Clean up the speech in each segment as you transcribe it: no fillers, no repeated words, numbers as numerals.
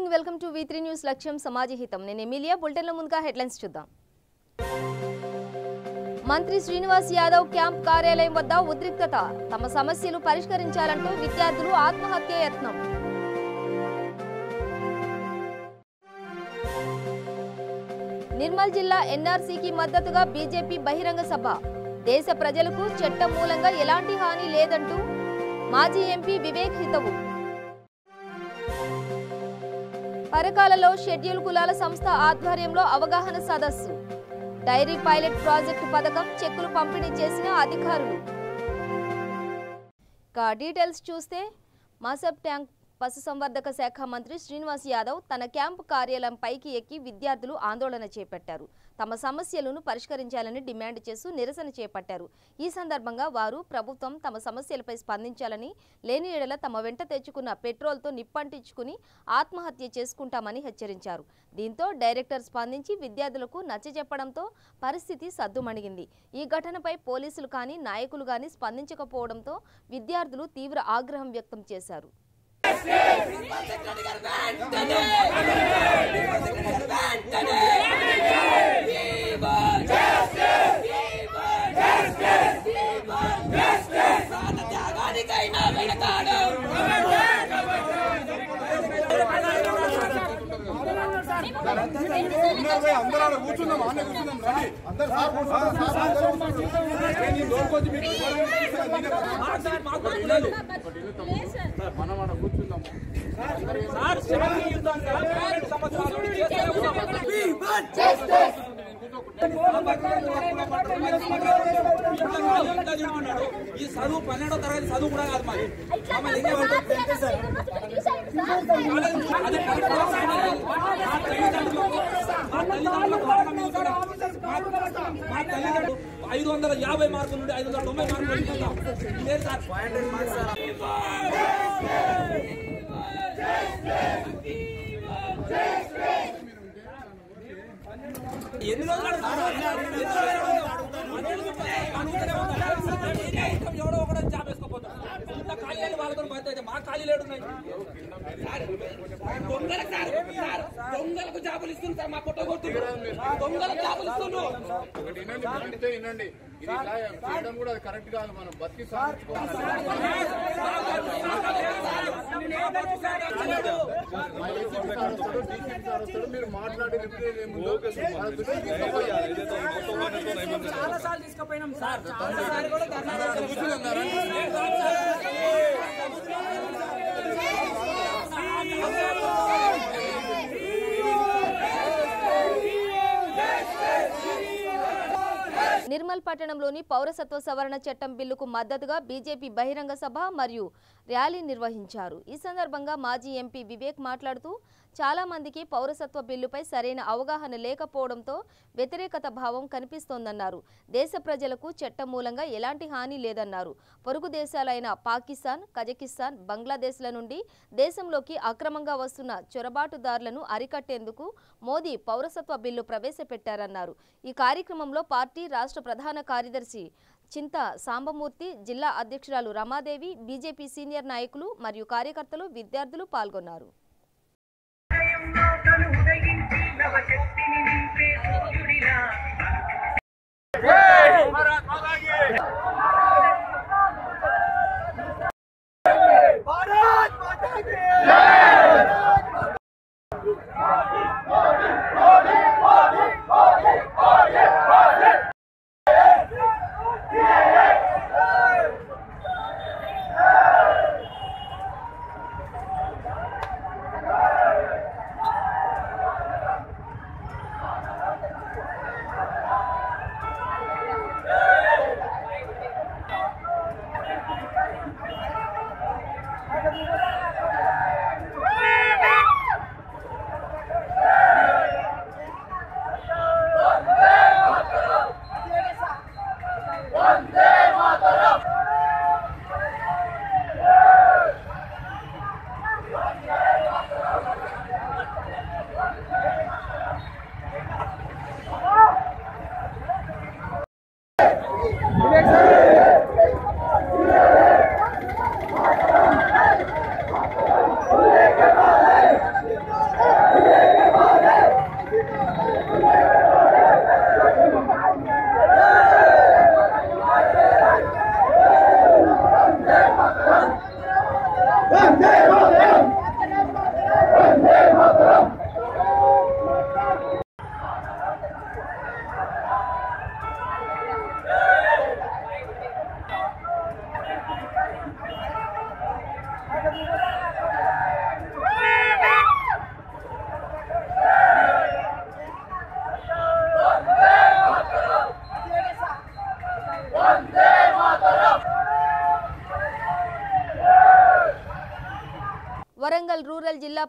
Morning welcome to V3 news లక్ష్యం సమాజ హితం నేను ఎమిలియా బులెటిన్లో ముందుగా హెడ్లైన్స్ చూద్దాం మంత్రి శ్రీనివాస్ యాదవ్ క్యాంప్ కార్యాలయం వద్ద ఉద్రిక్తత తమ సమస్యలు పరిష్కరించాలంటూ విద్యార్థులు ఆత్మహత్య యత్నం నిర్మల్ జిల్లా ఎన్ఆర్సీకి మద్దతుగా బీజేపీ బహిరంగ సభ దేశ ప్రజలకు చట్టం మూలంగా ఎలాంటి హాని లేదంటూ మాజీ ఎంపీ వివేక్ హితవు పరకాలలో షెడ్యూల్ కులాల సంస్థ ఆధ్వర్యంలో అవగాహన సదస్సు డైరీ పైలట్ ప్రాజెక్టు పథకం చెక్కులు పంపిణీ చేసిన అధికారులు డీటెయిల్స్ చూస్తే మాసబ్ ట్యాంక్ పశుసంవర్ధక శాఖ మంత్రి శ్రీనివాస్ యాదవ్ తన క్యాంపు కార్యాలయం పైకి ఎక్కి విద్యార్థులు ఆందోళన చేపట్టారు తమ సమస్యలను పరిష్కరించాలని డిమాండ్ చేస్తూ నిరసన చేపట్టారు ఈ సందర్భంగా వారు ప్రభుత్వం తమ సమస్యలపై స్పందించాలని లేని ఎడల తమ వెంట తెచ్చుకున్న పెట్రోల్తో నిప్పంటించుకుని ఆత్మహత్య చేసుకుంటామని హెచ్చరించారు దీంతో డైరెక్టర్ స్పందించి విద్యార్థులకు నచ్చజెప్పడంతో పరిస్థితి సద్దుమణిగింది ఈ ఘటనపై పోలీసులు కానీ నాయకులు కానీ స్పందించకపోవడంతో విద్యార్థులు తీవ్ర ఆగ్రహం వ్యక్తం చేశారు అందరూ కూర్చున్నాం అన్న కూర్చున్నాం మనం కూర్చున్నాము ఈ చదువు 12వ తరగతి చదువు కూడా కాదు మరి మా తల్లిదండ్రులు 550 మార్కుల నుండి 590 మార్కులు లేదు సార్ 500 మార్క్స్ ఎన్ని రోజులు ఎవడో ఒకడో జాబ్ వేసుకోపోతాం ఇంత ఖాళీ వాళ్ళతో బాధ్యత మా ఖాళీ లేడు దొంగలకు జాబులు ఇస్తుంది మా పొట్ట కొట్టు దొంగలకు జాబులు ఇస్తుండ్రు వినండి ఇది చేయడం కూడా కరెక్ట్ కాదు మనం బతికి మీరు మాట్లాడి చాలాసార్లు తీసుకుపోయినాం సార్ నిర్మల్ పట్టణంలోని పౌరసత్వ సవరణ చట్టం బిల్లుకు మద్దతుగా బీజేపీ బహిరంగ సభ మరియు ర్యాలీ నిర్వహించారు ఈ సందర్భంగా మాజీ ఎంపీ వివేక్ మాట్లాడుతూ చాలా మందికి పౌరసత్వ బిల్లుపై సరైన అవగాహన లేకపోవడంతో వ్యతిరేకత భావం కనిపిస్తోందన్నారు దేశ ప్రజలకు చట్టం మూలంగా ఎలాంటి హాని లేదన్నారు పొరుగు దేశాలైన పాకిస్తాన్ కజకిస్తాన్ బంగ్లాదేశ్ల నుండి దేశంలోకి అక్రమంగా వస్తున్న చొరబాటుదారులను అరికట్టేందుకు మోదీ పౌరసత్వ బిల్లు ప్రవేశపెట్టారన్నారు ఈ కార్యక్రమంలో పార్టీ రాష్ట్ర ప్రధాన కార్యదర్శి చింత సాంబమూర్తి జిల్లా అధ్యక్షురాలు రమాదేవి బీజేపీ సీనియర్ నాయకులు మరియు కార్యకర్తలు విద్యార్థులు పాల్గొన్నారు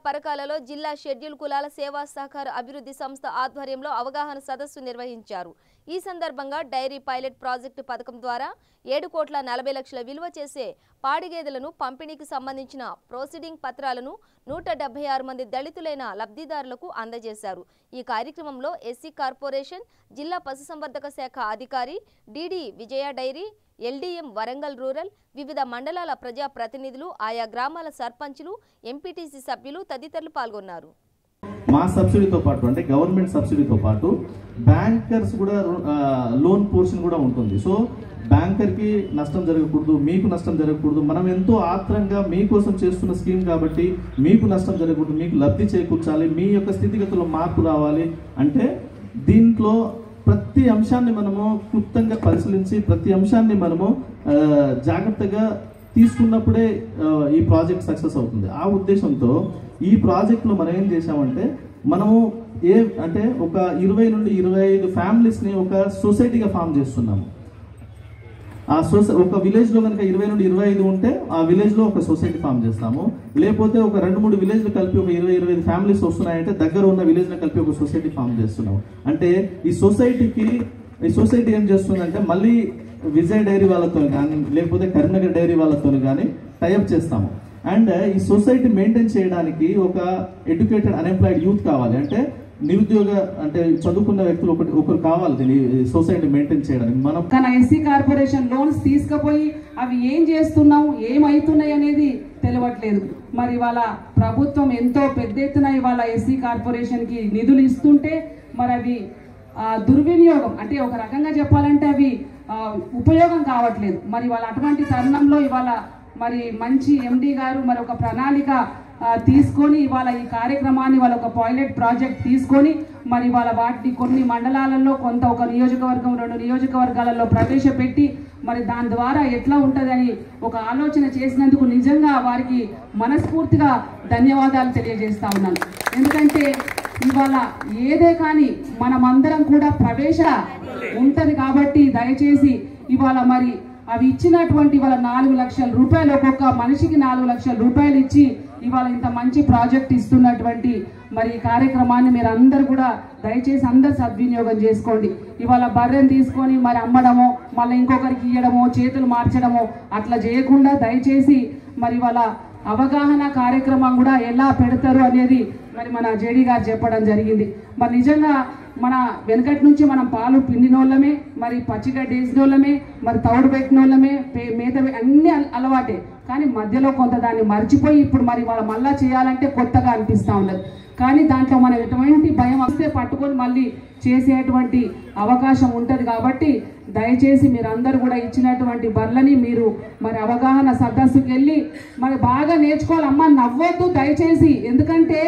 పరకాలలో జిల్లా షెడ్యూల్ కులాల సేవా సహకార అభివృద్ధి సంస్థ ఆధ్వర్యంలో అవగాహన సదస్సు నిర్వహించారు. ఈ సందర్భంగా డైరీ పైలట్ ప్రాజెక్టు పథకం ద్వారా 7,40,00,000 విలువ చేసే పాడిగేదెలను పంపిణీకి సంబంధించిన ప్రొసీడింగ్ పత్రాలను 176 మంది దళితులైన లబ్ధిదారులకు అందజేశారు. ఈ కార్యక్రమంలో ఎస్సీ కార్పొరేషన్ జిల్లా పశుసంవర్ధక శాఖ అధికారి డిడి విజయ డైరీ, ఎల్డీఎం వరంగల్ రూరల్, వివిధ మండలాల ప్రజా ప్రతినిధులు, ఆయా గ్రామాల సర్పంచులు, ఎంపీటీసీ సభ్యులు తదితరులు పాల్గొన్నారు. మా సబ్సిడీతో పాటు అంటే గవర్నమెంట్ సబ్సిడీతో పాటు బ్యాంకర్స్ కూడా లోన్ పోర్షన్ కూడా ఉంటుంది. సో బ్యాంకర్కి నష్టం జరగకూడదు, మీకు నష్టం జరగకూడదు. మనం ఎంతో ఆత్రంగా మీకోసం చేస్తున్న స్కీమ్ కాబట్టి మీకు నష్టం జరగకూడదు, మీకు లబ్ధి చేకూర్చాలి, మీ యొక్క స్థితిగతుల్లో మార్పు రావాలి అంటే దీంట్లో ప్రతి అంశాన్ని మనము క్లుప్తంగా పరిశీలించి ప్రతి అంశాన్ని మనము జాగ్రత్తగా తీసుకున్నప్పుడే ఈ ప్రాజెక్ట్ సక్సెస్ అవుతుంది. ఆ ఉద్దేశంతో ఈ ప్రాజెక్ట్లో మనం ఏం చేసామంటే మనము అంటే ఒక 20 నుండి 25 ఫ్యామిలీస్ని ఒక సొసైటీగా ఫామ్ చేస్తున్నాము. ఆ ఒక విలేజ్లో కనుక 20 నుండి 25 ఉంటే ఆ విలేజ్లో ఒక సొసైటీ ఫామ్ చేస్తాము. లేకపోతే ఒక 2-3 విలేజ్లు కలిపి ఒక 20-25 ఫ్యామిలీస్ వస్తున్నాయంటే దగ్గర ఉన్న విలేజ్లో కలిపి ఒక సొసైటీ ఫామ్ చేస్తున్నాము. అంటే ఈ సొసైటీ ఏం చేస్తుందంటే మళ్ళీ విజయ్ డైరీ వాళ్ళతో కానీ లేకపోతే కరీంనగర్ డైరీ వాళ్ళతో కానీ టైఅప్ చేస్తాము. అండ్ ఈ సొసైటీ మెయింటైన్ చేయడానికి ఒక ఎడ్యుకేటెడ్ అన్ఎంప్లాయిడ్ యూత్ కావాలి. అంటే నిరుద్యోగ అంటే చదువుకున్న వ్యక్తులు ఒకరు కావాలి సొసైటీ మెయింటైన్ చేయడానికి. మనం కానీ ఎస్సీ కార్పొరేషన్ లోన్స్ తీసుకుపోయి అవి ఏం చేస్తున్నాం, ఏమవుతున్నాయి అనేది తెలియట్లేదు. మరి ఇవాళ ప్రభుత్వం ఎంతో పెద్ద ఎత్తున ఇవాళ ఎస్సీ కార్పొరేషన్కి నిధులు ఇస్తుంటే మరి అవి దుర్వినియోగం అంటే ఒక రకంగా చెప్పాలంటే అవి ఉపయోగం కావట్లేదు. మరి వాళ్ళ అటువంటి తరుణంలో ఇవాళ మరి మంచి ఎండి గారు మరి ఒక ప్రణాళిక తీసుకొని ఇవాళ ఈ కార్యక్రమాన్ని వాళ్ళ ఒక పైలట్ ప్రాజెక్ట్ తీసుకొని మరి వాళ్ళ వాటిని కొన్ని మండలాలలో కొంత ఒక నియోజకవర్గం 2 నియోజకవర్గాలలో ప్రవేశపెట్టి మరి దాని ద్వారా ఎట్లా ఉంటుందని ఒక ఆలోచన చేసినందుకు నిజంగా వారికి మనస్ఫూర్తిగా ధన్యవాదాలు తెలియజేస్తా ఉన్నాను. ఎందుకంటే ఇవాళ ఏదే కానీ మనమందరం కూడా ప్రవేశ ఉంటుంది కాబట్టి దయచేసి ఇవాళ మరి అవి ఇచ్చినటువంటి ఇవాళ 4 లక్షల రూపాయలు ఒక్కొక్క మనిషికి 4 లక్షల రూపాయలు ఇచ్చి ఇవాళ ఇంత మంచి ప్రాజెక్ట్ ఇస్తున్నటువంటి మరి కార్యక్రమాన్ని మీరు అందరు కూడా దయచేసి అందరు సద్వినియోగం చేసుకోండి. ఇవాళ బర్రెని తీసుకొని మరి అమ్మడమో మళ్ళీ ఇంకొకరికి ఇవ్వడమో చేతులు మార్చడమో అట్లా చేయకుండా దయచేసి మరి ఇవాళ అవగాహన కార్యక్రమం కూడా ఎలా పెడతారు అనేది మరి మన జేడీ గారు చెప్పడం జరిగింది. మరి నిజంగా మన వెనకటి నుంచి మనం పాలు పిండినోళ్ళమే, మరి పచ్చిగడ్డ వేసినోళ్ళమే, మరి తౌడు పెట్టినోళ్ళమే, మేత అన్ని అలవాటే. కానీ మధ్యలో కొంత దాన్ని మర్చిపోయి ఇప్పుడు మరి వాళ్ళ మళ్ళా చేయాలంటే కొత్తగా అనిపిస్తూ ఉండదు. కానీ దాంట్లో మనం ఎటువంటి భయం వస్తే పట్టుకొని మళ్ళీ చేసేటువంటి అవకాశం ఉంటుంది. కాబట్టి దయచేసి మీరందరూ కూడా ఇచ్చినటువంటి బర్లని మీరు మరి అవగాహన సదస్సుకి వెళ్ళి మరి బాగా నేర్చుకోవాలమ్మా, నవ్వొద్దు దయచేసి. ఎందుకంటే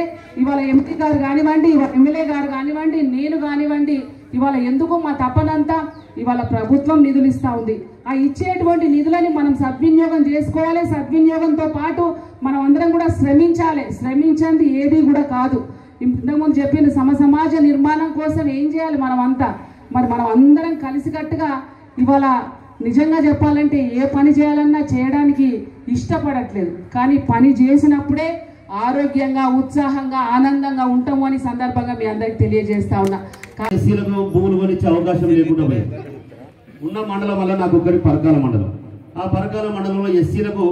ఇవాళ ఎంపీ గారు కానివ్వండి, ఎమ్మెల్యే గారు కానివ్వండి, నేను కానివ్వండి, ఇవాళ ఎందుకు మా తపనంతా ఇవాళ ప్రభుత్వం నిధులు ఇస్తూ ఉంది. ఆ ఇచ్చేటువంటి నిధులని మనం సద్వినియోగం చేసుకోవాలి. సద్వినియోగంతో పాటు మనం అందరం కూడా శ్రమించాలి. శ్రమించండి ఏది కూడా కాదు. ఇంతకుముందు చెప్పిన సమాజ నిర్మాణం కోసం ఏం చేయాలి మనం అంతా, మరి మనం అందరం కలిసికట్టుగా ఇవాళ నిజంగా చెప్పాలంటే ఏ పని చేయాలన్నా చేయడానికి ఇష్టపడట్లేదు. కానీ పని చేసినప్పుడే ఆరోగ్యంగా ఉత్సాహంగా ఆనందంగా ఉంటాము అని సందర్భంగా మీ అందరికి తెలియజేస్తా ఉన్నా. ఎస్సీలకు భూములు కొనిచ్చే అవకాశం లేకుండా ఉన్న మండలం వల్ల నాకు ఒకటి పరకాల మండలం. ఆ పరకాల మండలంలో ఎస్సీలకు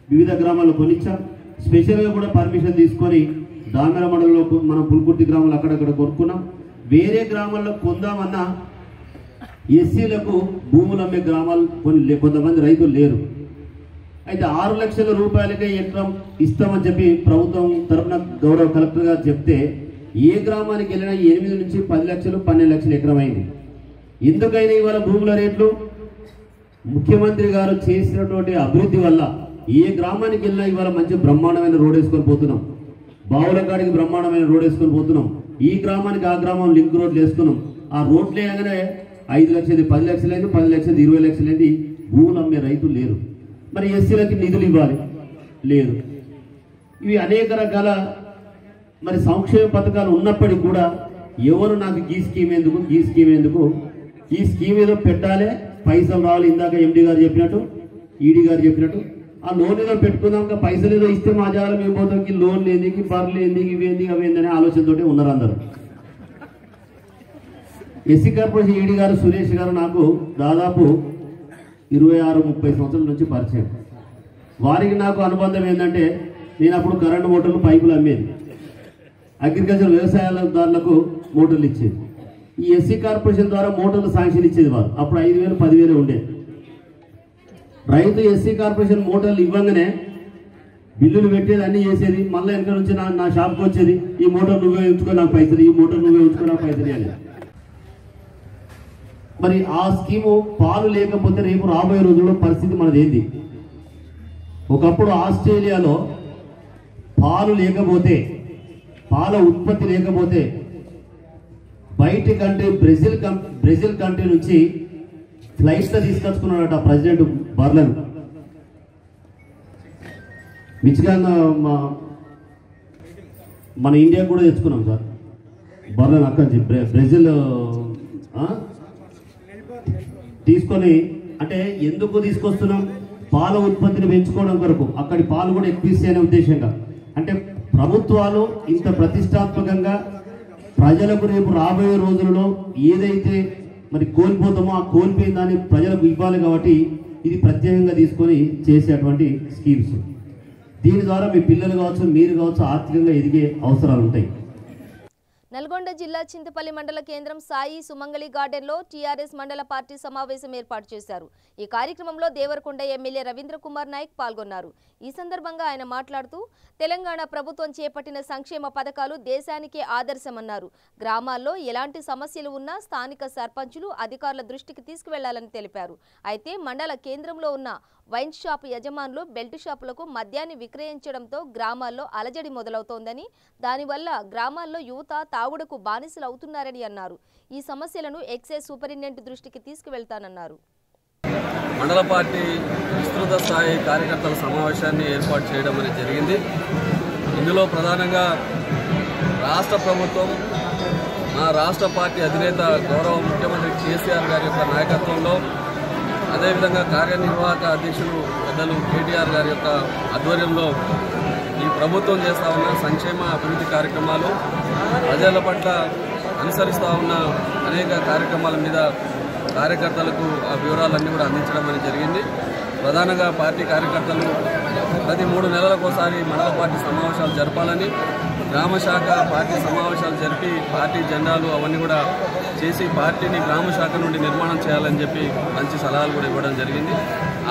వివిధ గ్రామాల్లో కొనిచ్చాం. స్పెషల్గా కూడా పర్మిషన్ తీసుకొని దామెర మండలంలో మనం పుల్కుర్తి గ్రామాలు అక్కడక్కడ కొనుక్కున్నాం. వేరే గ్రామాల్లో కొందామన్నా ఎస్సీలకు భూములు అమ్మే గ్రామాలు కొంతమంది రైతులు లేరు. అయితే 6 లక్షల రూపాయలకే ఎకరం ఇస్తామని చెప్పి ప్రభుత్వం తరఫున గౌరవ కలెక్టర్ గారు చెప్తే ఏ గ్రామానికి వెళ్ళినా 8 నుంచి 10 లక్షలు 12 లక్షలు ఎకరం అయింది. ఎందుకైనా ఇవాళ భూముల రేట్లు ముఖ్యమంత్రి గారు చేసినటువంటి అభివృద్ధి వల్ల ఏ గ్రామానికి వెళ్ళినా ఇవాళ మంచి బ్రహ్మాండమైన రోడ్ వేసుకొని పోతున్నాం. బావుల కాడికి బ్రహ్మాండమైన రోడ్ వేసుకొని పోతున్నాం. ఈ గ్రామానికి ఆ గ్రామం లింక్ రోడ్లు వేసుకున్నాం. ఆ రోడ్లు వేయగానే 5 లక్షలు 10 లక్షలైంది, 10 లక్షలు 20 లక్షలైంది. భూములు అమ్మే రైతులు లేరు. మరి ఎస్సీలకి నిధులు ఇవ్వాలి, లేదు. ఇవి అనేక రకాల మరి సంక్షేమ పథకాలు ఉన్నప్పటికీ కూడా ఎవరు నాకు ఈ స్కీమ్ ఎందుకు, ఈ స్కీమ్ ఎందుకు, ఈ స్కీమ్ ఏదో పెట్టాలి, పైసలు రావాలి. ఇందాక ఎండి గారు చెప్పినట్టు, ఈడీ గారు చెప్పినట్టు ఆ లోన్ ఏదో పెట్టుకుందాం, పైసలు ఏదో ఇస్తే మా జాలం మేము పోతాం, లోన్ లేనికి బర్లు ఏంది ఇవేంది అవేంది అనే ఆలోచనతోటే ఉన్నారు అందరూ. ఎస్సీ కార్పొరేషన్ ఈడీ గారు సురేష్ గారు నాకు దాదాపు 26-30 సంవత్సరాల నుంచి పరిచయం. వారికి నాకు అనుబంధం ఏంటంటే, నేను అప్పుడు కరెంటు మోటార్లు పైపులు అమ్మేది, అగ్రికల్చర్ వ్యవసాయదారులకు మోటార్లు ఇచ్చేది. ఈ ఎస్సీ కార్పొరేషన్ ద్వారా మోటార్లు శాంక్షన్ ఇచ్చేది వారు. అప్పుడు 5,000-10,000 ఉండేది. రైతు ఎస్సీ కార్పొరేషన్ మోటార్లు ఇవ్వగానే బిల్లులు పెట్టేది, అన్ని చేసేది. మళ్ళీ వెనక నుంచి నా షాప్కి వచ్చేది, ఈ మోటార్ నువ్వే ఉంచుకో నాకు పైసలు, ఈ మోటార్ నువ్వే ఉంచుకో నాకు పైసలు అని. మరి ఆ స్కీము పాలు లేకపోతే రేపు రాబోయే రోజుల్లో పరిస్థితి మనది ఏంది? ఒకప్పుడు ఆస్ట్రేలియాలో పాలు లేకపోతే, పాల ఉత్పత్తి లేకపోతే బయటి కంట్రీ బ్రెజిల్ కంట్రీ నుంచి ఫ్లైట్స్లో తీసుకొచ్చుకున్నాడట ప్రెసిడెంట్ బర్లను. మిచిగాన్ మన ఇండియా కూడా తెచ్చుకున్నాం సార్ బర్లను అక్కడి నుంచి బ్రెజిల్ తీసుకొని. అంటే ఎందుకు తీసుకొస్తున్నాం? పాల ఉత్పత్తిని పెంచుకోవడం కొరకు, అక్కడి పాలు కూడా ఎక్కువ అనే ఉద్దేశంగా. అంటే ప్రభుత్వాలు ఇంత ప్రతిష్టాత్మకంగా ప్రజలకు రేపు రాబోయే రోజులలో ఏదైతే మరి కోల్పోతామో ఆ కోల్పోయిన దాన్ని ప్రజలకు ఇవ్వాలి. కాబట్టి ఇది ప్రత్యేకంగా తీసుకొని చేసేటువంటి స్కీమ్స్. దీని ద్వారా మీ పిల్లలు కావచ్చు, మీరు కావచ్చు, ఆర్థికంగా ఎదిగే అవసరాలు ఉంటాయి. నల్గొండ జిల్లా చింతపల్లి మండల కేంద్రం సాయి సుమంగళి గార్డెన్లో టీఆర్ఎస్ మండల పార్టీ సమావేశం ఏర్పాటు చేశారు. ఈ కార్యక్రమంలో దేవరకొండ ఎమ్మెల్యే రవీంద్ర కుమార్ నాయక్ పాల్గొన్నారు. ఈ సందర్భంగా ఆయన మాట్లాడుతూ తెలంగాణ ప్రభుత్వం చేపట్టిన సంక్షేమ పథకాలు దేశానికే ఆదర్శమన్నారు. గ్రామాల్లో ఎలాంటి సమస్యలు ఉన్నా స్థానిక సర్పంచులు అధికారుల దృష్టికి తీసుకువెళ్లాలని తెలిపారు. అయితే మండల కేంద్రంలో ఉన్న వైన్ షాప్ యజమానులు బెల్ట్ షాపులకు మద్యాన్ని విక్రయించడంతో గ్రామాల్లో అలజడి మొదలవుతోందని, దానివల్ల గ్రామాల్లో యువత తాగుడుకు బానిసలు అవుతున్నారని అన్నారు. ఈ సమస్యలను ఎక్సైజ్ సూపరింటెండెంట్ దృష్టికి తీసుకువెళ్తానన్నారు. మండల పార్టీ విస్తృత స్థాయి కార్యకర్తల సమావేశాన్ని ఏర్పాటు చేయడం అనేది జరిగింది. ఇందులో ప్రధానంగా రాష్ట్ర ప్రభుత్వం, మా రాష్ట్ర పార్టీ అధినేత గౌరవ ముఖ్యమంత్రి కేసీఆర్ గారి యొక్క నాయకత్వంలో, అదేవిధంగా కార్యనిర్వాహక అధ్యక్షులు పెద్దలు కేటీఆర్ గారి యొక్క ఆధ్వర్యంలో ఈ ప్రభుత్వం చేస్తూ ఉన్న సంక్షేమ అభివృద్ధి కార్యక్రమాలు, ప్రజల పట్ల అనుసరిస్తూ ఉన్న అనేక కార్యక్రమాల మీద కార్యకర్తలకు ఆ వివరాలన్నీ కూడా అందించడం అనేది జరిగింది. ప్రధానంగా పార్టీ కార్యకర్తలు ప్రతి 3 నెలలకోసారి మండల పార్టీ సమావేశాలు జరపాలని, గ్రామ శాఖ పార్టీ సమావేశాలు జరిపి పార్టీ జెండాలు అవన్నీ కూడా చేసి పార్టీని గ్రామ శాఖ నుండి నిర్మాణం చేయాలని చెప్పి మంచి సలహాలు కూడా ఇవ్వడం జరిగింది.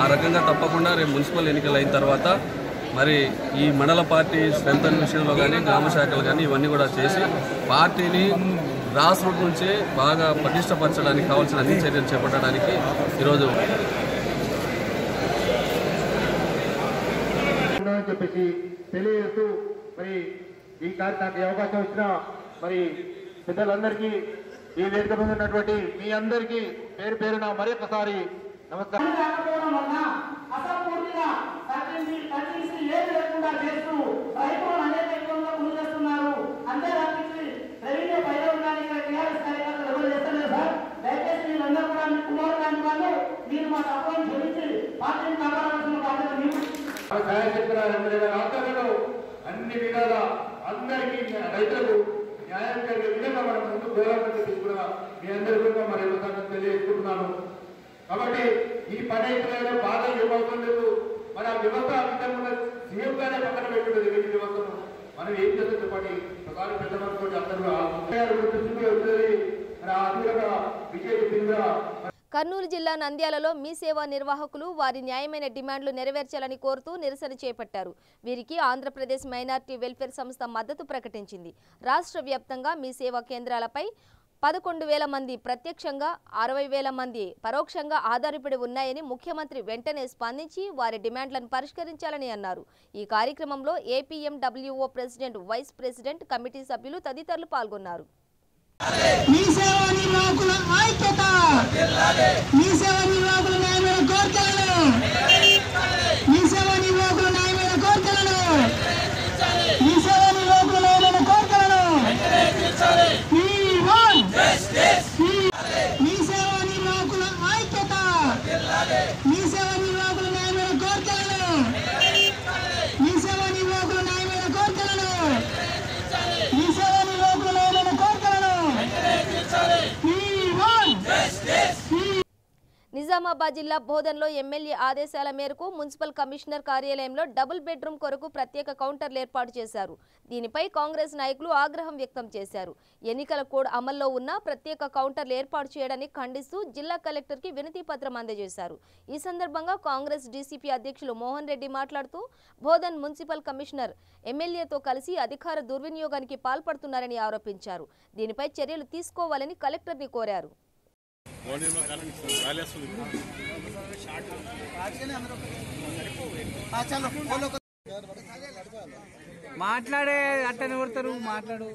ఆ రకంగా తప్పకుండా రేపు మున్సిపల్ ఎన్నికలు అయిన తర్వాత మరి ఈ మండల పార్టీ స్ట్రెంథన్ విషయంలో కానీ గ్రామ శాఖలు కానీ ఇవన్నీ కూడా చేసి పార్టీని గ్రాస్ రూట్ నుంచే బాగా పటిష్టపరచడానికి కావాల్సిన అన్ని చర్యలు చేపట్టడానికి ఈరోజు చెప్పేసి తెలియజేస్తూ మరి ఈ కార్యక్రమానికి అవకాశం ఇచ్చిన మరి పెద్దలందరికీ, ఈ వేదిక మీద ఉన్నటువంటి మీ అందరికీ పేరు పేరున మరొకసారి నమస్కారం. అన్ని విధాల అందరికీ రైతులకు న్యాయం కలిగే విధంగా మనం ముందు గౌరవంగా తీసుకున్నా మీ అందరి కూడా మరి తెలియజేసుకుంటున్నాను. కాబట్టి ఈ పని అయితే బాగా ఏమవుతుండదు. మన వ్యవస్థ విధంగా సీఎం గానే పక్కన పెట్టుకుంటుంది. రెవెన్యూ వ్యవస్థను మనం ఏం చేస్తాం చెప్పండి. ప్రధాని పెద్దలతో అందరూ వస్తుంది. మరి ఆ తీవ్రంగా బీజేపీ తీవ్ర కర్నూలు జిల్లా నంద్యాలలో మీ సేవా నిర్వాహకులు వారి న్యాయమైన డిమాండ్లు నెరవేర్చాలని కోరుతూ నిరసన చేపట్టారు. వీరికి ఆంధ్రప్రదేశ్ మైనార్టీ వెల్ఫేర్ సంస్థ మద్దతు ప్రకటించింది. రాష్ట్ర వ్యాప్తంగా మీ సేవా కేంద్రాలపై 11,000 మంది ప్రత్యక్షంగా, 60,000 మంది పరోక్షంగా ఆధారపడి ఉన్నాయని ముఖ్యమంత్రి వెంటనే స్పందించి వారి డిమాండ్లను పరిష్కరించాలని అన్నారు. ఈ కార్యక్రమంలో ఏపీఎండబ్ల్యూఓ ప్రెసిడెంట్, వైస్ ప్రెసిడెంట్, కమిటీ సభ్యులు తదితరులు పాల్గొన్నారు. మీ సేవా నిర్వాహకుల ఐక్యత, మీ సేవా నిర్వాహకుల న్యాయమైన కోరికలను, మీ సేవా నిర్వాహకుల న్యాయమైన కోరికలను, మీ సేవా నిర్వాహకుల న్యాయమైన కోరికలను, మీ సేవా నిర్వాహకుల ఐక్యత, మీ సేవా నిర్వాహకుల న్యాయమైన కోరికలను నిజామాబాద్ జిల్లా బోధన్లో ఎమ్మెల్యే ఆదేశాల మేరకు మున్సిపల్ కమిషనర్ కార్యాలయంలో డబుల్ బెడ్రూమ్ కొరకు ప్రత్యేక కౌంటర్లు ఏర్పాటు చేశారు. దీనిపై కాంగ్రెస్ నాయకులు ఆగ్రహం వ్యక్తం చేశారు. ఎన్నికల కోడ్ అమల్లో ఉన్న ప్రత్యేక కౌంటర్లు ఏర్పాటు చేయడాన్ని ఖండిస్తూ జిల్లా కలెక్టర్కి వినతి పత్రం అందజేశారు. ఈ సందర్భంగా కాంగ్రెస్ డీసీపీ అధ్యక్షులు మోహన్ రెడ్డి మాట్లాడుతూ బోధన్ మున్సిపల్ కమిషనర్ ఎమ్మెల్యేతో కలిసి అధికార దుర్వినియోగానికి పాల్పడుతున్నారని ఆరోపించారు. దీనిపై చర్యలు తీసుకోవాలని కలెక్టర్ని కోరారు. మాట్లాడే అట్టని కొడతారు మాట్లాడు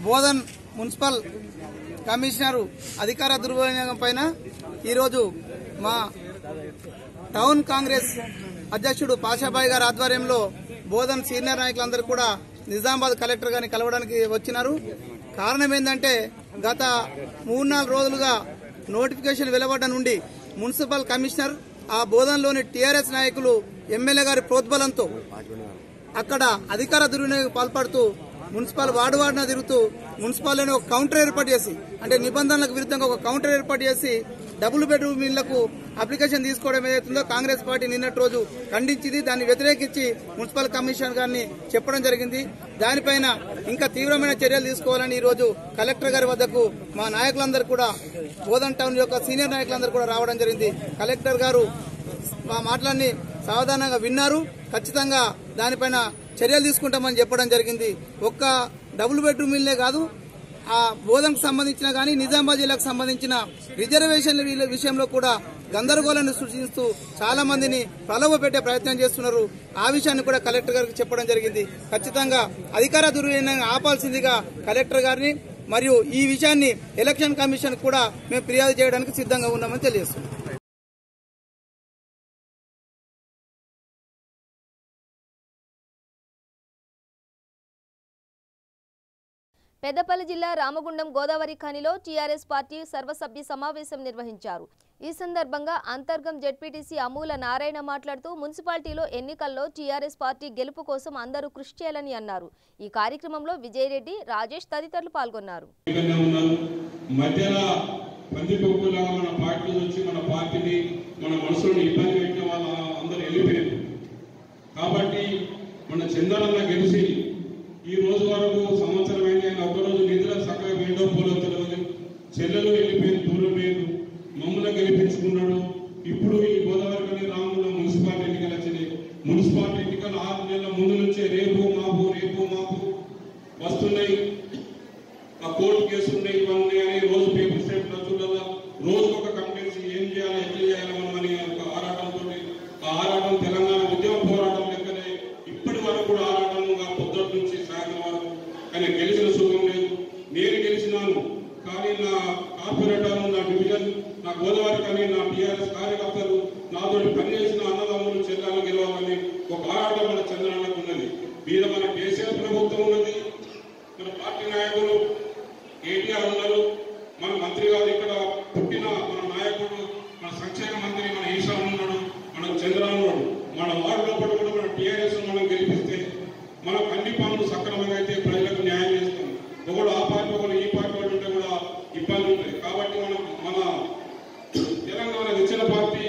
బోధన్ మున్సిపల్ కమిషనరు అధికార దుర్వినియోగం పైన ఈరోజు మా టౌన్ కాంగ్రెస్ అధ్యక్షుడు పాషాబాయి గారి ఆధ్వర్యంలో బోధన్ సీనియర్ నాయకులందరూ కూడా నిజామాబాద్ కలెక్టర్ గారిని కలవడానికి వచ్చినారు. కారణం ఏంటంటే గత 3-4 రోజులుగా నోటిఫికేషన్ వెలువడ్డ నుండి మున్సిపల్ కమిషనర్ ఆ బోధన్లోని టీఆర్ఎస్ నాయకులు ఎమ్మెల్యే గారి ప్రోద్బలంతో అక్కడ అధికార దుర్వినియోగం పాల్పడుతూ మున్సిపల్ వార్డున తిరుగుతూ మున్సిపాల్లోనే ఒక కౌంటర్ ఏర్పాటు చేసి అంటే నిబంధనలకు విరుద్ధంగా ఒక కౌంటర్ ఏర్పాటు చేసి డబుల్ బెడ్రూమ్ ఇళ్లకు అప్లికేషన్ తీసుకోవడం ఏదైతుందో కాంగ్రెస్ పార్టీ నిన్నటి రోజు ఖండించింది. దాన్ని వ్యతిరేకించి మున్సిపల్ కమిషనర్ గారిని చెప్పడం జరిగింది. దానిపైన ఇంకా తీవ్రమైన చర్యలు తీసుకోవాలని ఈ రోజు కలెక్టర్ గారి వద్దకు మా నాయకులందరూ కూడా బోధన్ టౌన్ యొక్క సీనియర్ నాయకులందరూ కూడా రావడం జరిగింది. కలెక్టర్ గారు మా మాటలన్నీ సావధానంగా విన్నారు. ఖచ్చితంగా దానిపైన చర్యలు తీసుకుంటామని చెప్పడం జరిగింది. ఒక్క డబుల్ బెడ్రూమ్ ఇల్లే కాదు, ఆ బోధనకు సంబంధించిన కానీ నిజామాబాద్ జిల్లాకు సంబంధించిన రిజర్వేషన్ల విషయంలో కూడా గందరగోళాన్ని సృష్టిస్తూ చాలా మందిని ప్రలోభ పెట్టే ప్రయత్నం చేస్తున్నారు. ఆ విషయాన్ని కూడా కలెక్టర్ గారికి చెప్పడం జరిగింది. ఖచ్చితంగా అధికార దుర్వినియోగం ఆపాల్సిందిగా కలెక్టర్ గారిని మరియు ఈ విషయాన్ని ఎలక్షన్ కమిషన్ కూడా మేము ఫిర్యాదు చేయడానికి సిద్ధంగా ఉన్నామని తెలియజేస్తున్నాం. పెద్దపల్లి జిల్లా రామగుండం గోదావరి ఖనిలో టీఆర్ఎస్ పార్టీ సర్వసభ్య సమావేశం నిర్వహించారు. ఈ సందర్భంగా అంతర్గం జెడ్పీటీసీ అమూల నారాయణ మాట్లాడుతూ మున్సిపాలిటీలో ఎన్నికల్లో టీఆర్ఎస్ పార్టీ గెలుపు కోసం అందరూ కృషి చేయాలని అన్నారు. ఈ కార్యక్రమంలో విజయరెడ్డి, రాజేష్ తదితరులు పాల్గొన్నారు. ఈ రోజు వరకు సంవత్సరం అయింది. ఆయన ఒకరోజు నిధుల చక్కగా పోయిందో పోలో తెలియదు. చెల్లెలు వెళ్ళిపోయింది, దూరం లేదు, మమ్మల్ని గెలిపించుకున్నాడు. ఇప్పుడు ఈ గోదావరి కానీ రామగుండం మున్సిపాలిటీ ఎన్నికలు వచ్చినాయి. మున్సిపాలిటీ ఎన్నికలు 6 నెలల ముందు నుంచే రేపు మాపు వస్తున్నాయి. ఆ కోర్టు కేసులు ఉన్నాయి, ఇవన్నీ అని రోజు పేపర్ స్టేట్ రచ్చులలో రోజుకొక కంప్లైంట్స్ ఏం చేయాలి, ఎట్లా చేయాలి మనం అని ఒక ఆరాటంతో ఆ ఆరాటం తెలంగాణ ఉద్యమ పోరాటం లెక్కనే ఇప్పటి వరకు కూడా ఆరాటంగా పొద్దుటి నుంచి సాయంత్రం వరకు. ఆయన గెలిచిన సుఖం లేదు. నేను గెలిచినాను కానీ నా కార్పొరేటర్, నా డివిజన్, నా గోదావరి కానీ నా టీఆర్ఎస్ కార్యకర్తలు, నాతో పనిచేసిన అన్నదమ్ములు చెల్లెలు గెలవాలని ఒక ఆరాటం మన చంద్రన్నకు ఉన్నది. మీద మన కేసీఆర్ ప్రభుత్వం ఉన్నది, మన పార్టీ నాయకులు కేటీఆర్ ఉన్నారు, మన మంత్రి గారు ఇక్కడ పుట్టిన మన నాయకుడు, మన సంక్షేమ మంత్రి మన ఈశాన్ ఉన్నాడు, మన చంద్రన్న ఉన్నాడు. మన వార్డు లోపల కూడా మన టీఆర్ఎస్ మనం గెలిపిస్తే మన అన్ని పనులు సక్రమంగా అయితే ప్రజలకు న్యాయం చేస్తాం. ఒకడు ఆ పార్టీ ఒకరు ఈ పార్టీ వాళ్ళు ఉంటే కూడా ఇబ్బందులు ఉంటాయి. కాబట్టి మన తెలంగాణ తెచ్చిన పార్టీ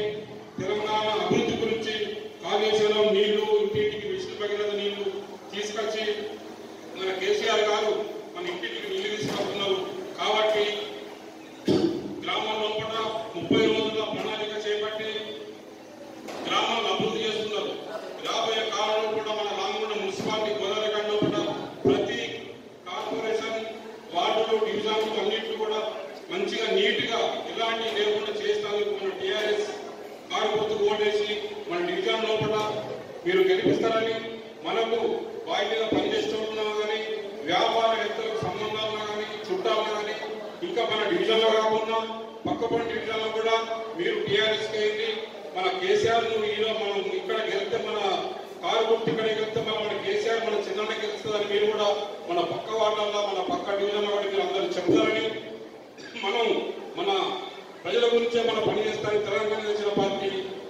తెలంగాణ అభివృద్ధి గురించి కాళేశ్వరం నీళ్లు, ఇంటింటికి విష్ణు భగీరథ నీళ్లు తీసుకొచ్చి మన కేసీఆర్ గారు మన ఇంటింటికి నీళ్లు తీసుకొస్తున్నారు. కాబట్టి గ్రామాల్లో కూడా 30 రోజుల ప్రణాళిక చేపట్టి గ్రామాలను అభివృద్ధి చేస్తున్నారు. రాబోయే కాలంలో కూడా మన రామగుండం మున్సిపాలిటీ గోదావరి ఖండంలో కూడా ప్రతి కార్పొరేషన్, వార్డులు, డివిజన్లు అన్నింటినీ కూడా మంచిగా నీట్గా ఎలాంటి లేకుండా చేస్తానికి మన టీఆర్ఎస్ కార్పొరేట్ ఓటేసి మన డివిజన్ లోపల మీరు గెలిపిస్తారని, మనకు బాధ్యతగా పనిచేస్తున్నా కానీ వ్యాపారవేత్తలకు సంబంధాలున్నా కానీ చుట్టాలున్నా కానీ ఇంకా మన డివిజన్లో కాకుండా పక్కపడి డివిజన్లో కూడా మీరు టీఆర్ఎస్కి అయింది. మన కేసీఆర్ ఈలో మనం ఇక్కడ గెలిస్తే మన కారు గుర్తు ఇక్కడ గెలిస్తే మన కేసీఆర్ మన చిన్న గెలుస్తుందని మీరు కూడా మన పక్క వార్డుల్లో మన పక్క డివిజన్ల వాటి మీరు అందరూ చెప్తారని మనం మన ప్రజల గురించే మనం పని చేస్తారని తెలంగాణ చేసిన పార్టీ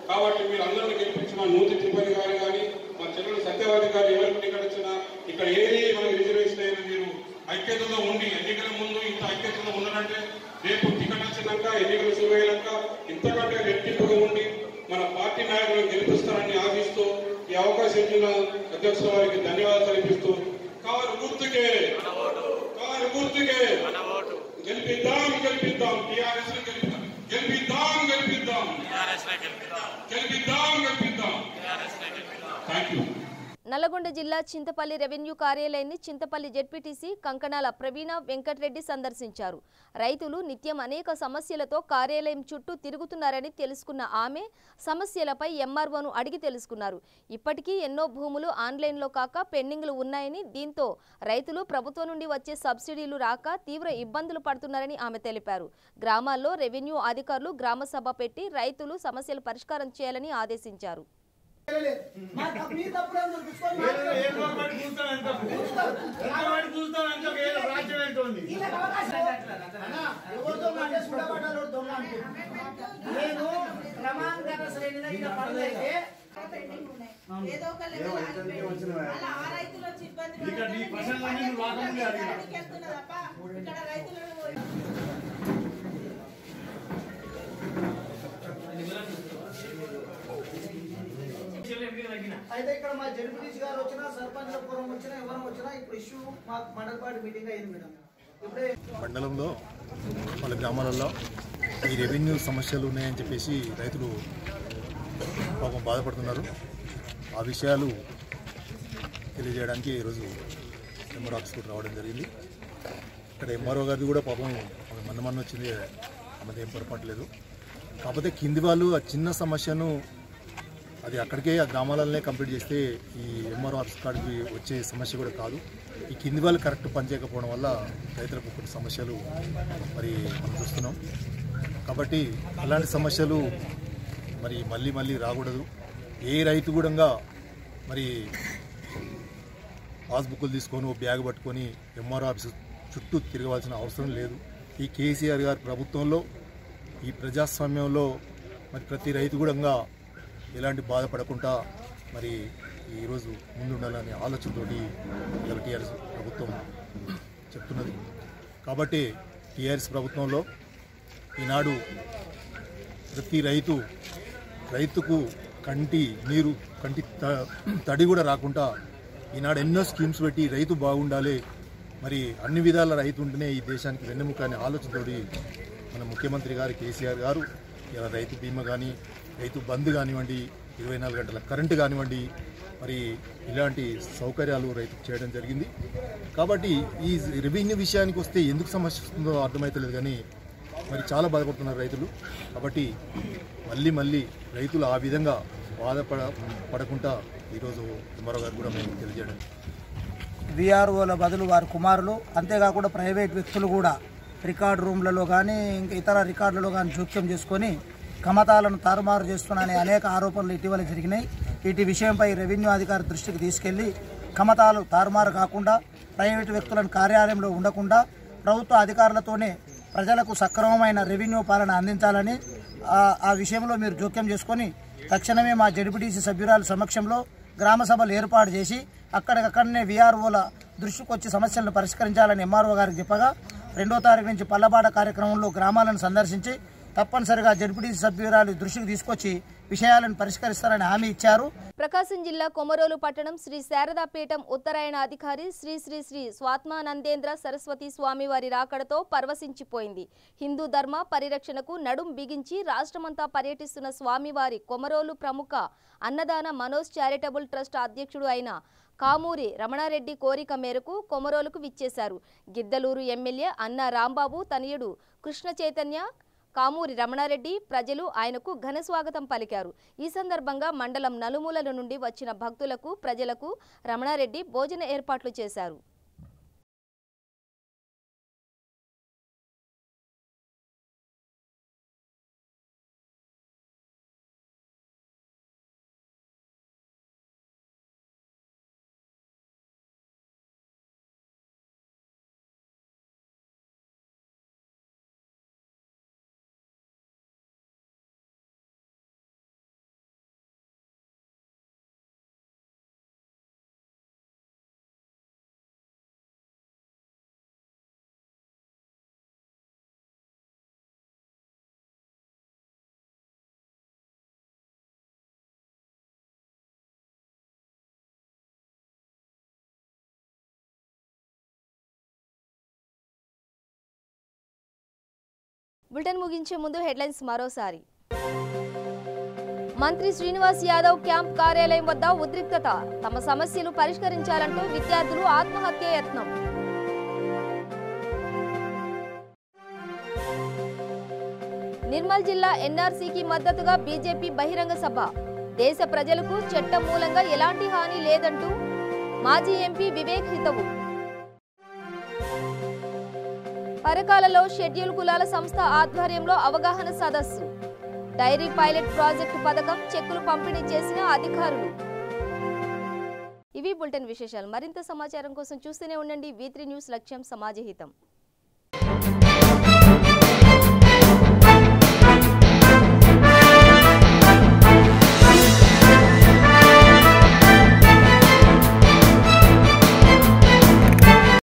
కాబట్టి మీరు అందరినీ గెలిపించిన నూతి తిరుపతి గారు కానీ మా చెల్లెలు సత్యవాది గారు ఎవరికి టికెట్ వచ్చినా ఇక్కడ ఏది మనకి రిజర్వేషన్ అయినా మీరు ఐక్యతలో ఉండి ఎన్నికల ముందు ఇంత ఐక్యతలో ఉన్నారంటే రేపు టికెట్ వచ్చినాక ఎన్నికలు శురు అయినాక ఇంతకంటే రెట్టింపుగా ఉండి మన పార్టీ నాయకులను గెలిపిస్తారని ఆశిస్తూ ఈ అవకాశం ఇచ్చిన అధ్యక్షుల వారికి ధన్యవాదాలు తెలిపిస్తూ కారు గుర్తుకే గెలిపిద్దాం టీఆర్ఎస్ గెలిపిద్దాం థ్యాంక్ యూ. నల్లగొండ జిల్లా చింతపల్లి రెవెన్యూ కార్యాలయాన్ని చింతపల్లి జెడ్పీటీసీ కంకణాల ప్రవీణ వెంకటరెడ్డి సందర్శించారు. రైతులు నిత్యం అనేక సమస్యలతో కార్యాలయం చుట్టూ తిరుగుతున్నారని తెలుసుకున్న ఆమె సమస్యలపై ఎంఆర్ఓను అడిగి తెలుసుకున్నారు. ఇప్పటికీ ఎన్నో భూములు ఆన్లైన్లో కాక పెండింగ్లు ఉన్నాయని, దీంతో రైతులు ప్రభుత్వం నుండి వచ్చే సబ్సిడీలు రాక తీవ్ర ఇబ్బందులు పడుతున్నారని ఆమె తెలిపారు. గ్రామాల్లో రెవెన్యూ అధికారులు గ్రామ సభ పెట్టి రైతులు సమస్యలు పరిష్కారం చేయాలని ఆదేశించారు. అయితే ఇక్కడ మా జడ్పీటీసీ గారు వచ్చినా సర్పంచ్ పురం వచ్చినా ఎవరు వచ్చినా ఇప్పుడు ఇష్యూ మా మండలపాటి మీటింగ్ అయింది మేడం. ఇప్పుడే మండలంలో వాళ్ళ గ్రామాలలో ఈ రెవెన్యూ సమస్యలు ఉన్నాయని చెప్పేసి రైతులు పాపం బాధపడుతున్నారు. ఆ విషయాలు తెలియజేయడానికి ఈరోజు ఎంఆర్ఓ ఆఫీస్కి రావడం జరిగింది. ఇక్కడ ఎంఆర్ఓ గారిది కూడా పాపం మొన్న వచ్చింది, అమ్మది ఏం పొరపాటు లేదు. కాకపోతే కింది వాళ్ళు ఆ చిన్న సమస్యను అది అక్కడికే ఆ గ్రామాలనే కంప్లీట్ చేస్తే ఈ ఎంఆర్ఓ ఆఫీస్ కాడికి వచ్చే సమస్య కూడా కాదు. ఈ కింది వాళ్ళు కరెక్ట్ పనిచేయకపోవడం వల్ల రైతులకు కొన్ని సమస్యలు మరి మనం చూస్తున్నాం. కాబట్టి అలాంటి సమస్యలు మరి మళ్ళీ రాకూడదు. ఏ రైతు కూడా మరి పాస్బుక్లు తీసుకొని బ్యాగ్ పట్టుకొని ఎంఆర్ఓ ఆఫీస్ చుట్టూ తిరగవలసిన అవసరం లేదు. ఈ కేసీఆర్ గారి ప్రభుత్వంలో ఈ ప్రజాస్వామ్యంలో మరి ప్రతి రైతు కూడా ఎలాంటి బాధపడకుండా మరి ఈరోజు ముందుండాలనే ఆలోచనతోటి ఇలా టీఆర్ఎస్ ప్రభుత్వం చెప్తున్నది. కాబట్టి టీఆర్ఎస్ ప్రభుత్వంలో ఈనాడు ప్రతి రైతుకు కంటి నీరు కంటి తడి కూడా రాకుండా ఈనాడు ఎన్నో స్కీమ్స్ పెట్టి రైతు బాగుండాలి, మరి అన్ని విధాల రైతు ఉంటేనే ఈ దేశానికి వెన్నెముక అనే ఆలోచనతోటి మన ముఖ్యమంత్రి గారు కేసీఆర్ గారు ఇలా రైతు బీమా కానీ రైతు బంద్ కానివ్వండి, 24 గంటల కరెంటు కానివ్వండి, మరి ఇలాంటి సౌకర్యాలు రైతుకు చేయడం జరిగింది. కాబట్టి ఈ రెవెన్యూ విషయానికి వస్తే ఎందుకు సమస్య వస్తుందో అర్థమవుతలేదు, కానీ మరి చాలా బాధపడుతున్నారు రైతులు. కాబట్టి మళ్ళీ రైతులు ఆ విధంగా బాధపడకుండా ఈరోజు ఎంఆర్ఓ గారు కూడా మేము తెలియజేయడం. విఆర్ఓల బదులు వారి కుమారులు, అంతేకాకుండా ప్రైవేట్ వ్యక్తులు కూడా రికార్డు రూమ్లలో కానీ ఇంకా ఇతర రికార్డులలో కానీ జోక్యం చేసుకొని కమతాలను తారుమారు చేస్తున్నాయనే అనేక ఆరోపణలు ఇటీవల జరిగినాయి. వీటి విషయంపై రెవెన్యూ అధికారి దృష్టికి తీసుకెళ్లి కమతాలు తారుమారు కాకుండా ప్రైవేటు వ్యక్తులను కార్యాలయంలో ఉండకుండా ప్రభుత్వ అధికారులతోనే ప్రజలకు సక్రమమైన రెవెన్యూ పాలన అందించాలని ఆ విషయంలో మీరు జోక్యం చేసుకొని తక్షణమే మా జడ్పీటీసీ సభ్యురాల సమక్షంలో గ్రామ సభలు ఏర్పాటు చేసి అక్కడికక్కడనే విఆర్ఓల దృష్టికి వచ్చి సమస్యలను పరిష్కరించాలని ఎంఆర్ఓ గారికి చెప్పగా 2వ తారీఖు నుంచి పల్లబాట కార్యక్రమంలో గ్రామాలను సందర్శించి తప్పనిసరిగా జడ్పీటీసీ సభ్యురాలు దృష్టికి తీసుకొచ్చి విషయాలను పరిష్కరిస్తారని హామీ ఇచ్చారు. ప్రకాశం జిల్లా కొమరోలు పట్టణం శ్రీ శారదాపీఠం ఉత్తరాయణ అధికారి శ్రీ శ్రీ శ్రీ స్వాత్మానందేంద్ర సరస్వతి స్వామివారి రాకడతో పరవశించిపోయింది. హిందూ ధర్మ పరిరక్షణకు నడుం బిగించి రాష్ట్రమంతా పర్యటిస్తున్న స్వామివారి కొమరోలు ప్రముఖ అన్నదాన మనోజ్ చారిటబుల్ ట్రస్ట్ అధ్యక్షుడు అయిన కామూరి రమణారెడ్డి కోరిక మేరకు కొమరోలుకు విచ్చేశారు. గిద్దలూరు ఎమ్మెల్యే అన్నా రాంబాబు తనయుడు కృష్ణ చైతన్య, కామూరి రమణారెడ్డి ప్రజలు ఆయనకు ఘన స్వాగతం పలికారు. ఈ సందర్భంగా మండలం నలుమూలల నుండి వచ్చిన భక్తులకు ప్రజలకు రమణారెడ్డి భోజన ఏర్పాట్లు చేశారు. బులెటిన్ ముగించే ముందు హెడ్లైన్స్ మరోసారి. మంత్రి శ్రీనివాస్ యాదవ్ క్యాంప్ కార్యాలయం వద్ద ఉద్రిక్తత. తమ సమస్యలు పరిష్కరించాలంటూ విద్యార్థులు ఆత్మహత్య యత్నం. నిర్మల్ జిల్లా ఎన్ఆర్సీకి మద్దతుగా బీజేపీ బహిరంగ సభ. దేశ ప్రజలకు చట్టం మూలంగా ఎలాంటి హాని లేదంటూ మాజీ ఎంపీ వివేక్ హితవు. పరకాలలో షెడ్యూల్ కులాల సంస్థ ఆధ్వర్యంలో అవగాహన సదస్సు. డైరీ పైలట్ ప్రాజెక్టు పథకం చెక్కులు పంపిణీ చేసిన అధికారులు. ఇవి బులెటిన్ విశేషాలు. మరింత సమాచారం కోసం చూస్తూనే ఉండండి V3 న్యూస్. లక్ష్యం సమాజహితం.